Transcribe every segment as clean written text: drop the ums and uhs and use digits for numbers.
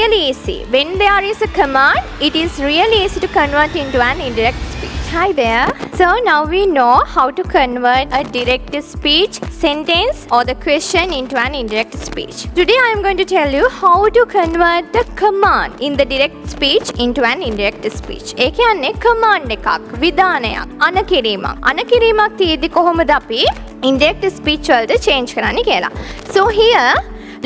really easy. When there is a command, it is really easy to convert into an indirect speech. Hi there. So now we know how to convert a direct speech sentence or the question into an indirect speech. Today I am going to tell you how to convert the command in the direct speech into an indirect speech. ඒ කියන්නේ command එකක්, විධානයක්, අනකිරීමක්. අනකිරීමක් තියෙද්දි කොහොමද අපි indirect speech වලට change කරන්නේ කියලා. So here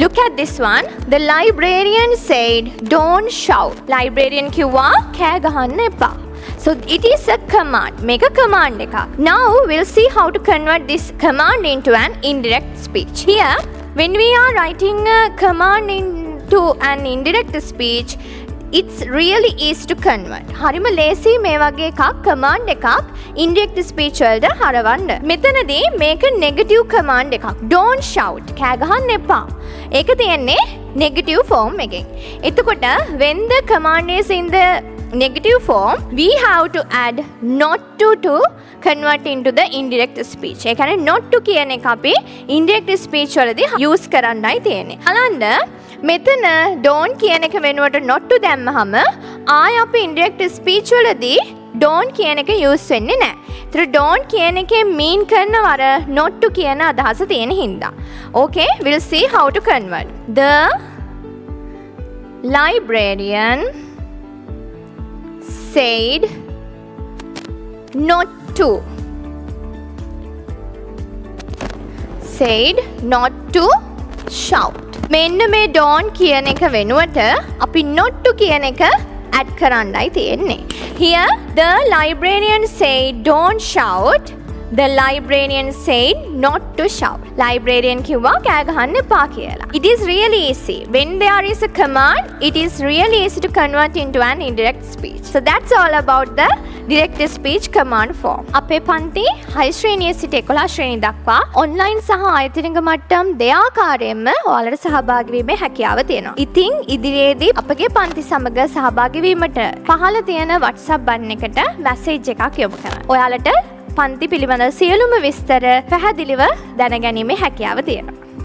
look at this one. The librarian said, "Don't shout." Librarian කිව්වා කෑ ගහන්න එපා. So it is a command. Make a command එකක්. Now we'll see how to convert this command into an indirect speech. Here, when we are writing a command into an indirect speech, it's really easy to convert. හරිම ලේසි මේ වගේ එකක් command එකක් indirect speech වලට හරවන්න. මෙතනදී මේක negative command එකක්. Don't shout. කෑ ගහන්න එපා. ඒක තියෙන්නේ negative form එකෙන්. එතකොට when the command is in the negative form, we have to add not to convert into the indirect speech. ඒ කියන්නේ not to කියන එක අපි indirect speech වලදී use කරන්නයි තියෙන්නේ. බලන්න මෙතන don't කියන එක වෙනුවට not to දැම්මහම ආය අපි indirect speech වලදී don't කියන එක use වෙන්නේ නැහැ. ඒතර don't කියන එකේ mean කරනව අර not to කියන අදහස තියෙන හින්දා. Okay, we'll see how to convert. The librarian said not to. Said not to shout. මෙන්න මේ don't කියන එක වෙනුවට අපි not to කියන එක add කරන්නයි තියෙන්නේ. Here the librarian said don't shout. The librarian said not to shout. Librarian කිව්වා කෑ ගහන්න එපා කියලා. It is really easy. When there is a command, it is really easy to convert into an indirect speech. So that's all about the direct speech command form. අපේ පන්ති 6 ශ්‍රේණියේ සිට 11 ශ්‍රේණිය දක්වා online සහ ආයතනික මට්ටම් දෙආකාරයෙන්ම ඔයාලට සහභාගී වීමේ හැකියාව තියෙනවා. ඉතින් ඉදිරියේදී අපගේ පන්ති සමග සහභාගී වීමට පහළ තියෙන WhatsApp බටන් එකට මැසේජ් එකක් යොමු කරන්න. ඔයාලට පන්ති පිළිබඳ සියලුම විස්තර පැහැදිලිව දැනගැනීමේ හැකියාව තියෙනවා.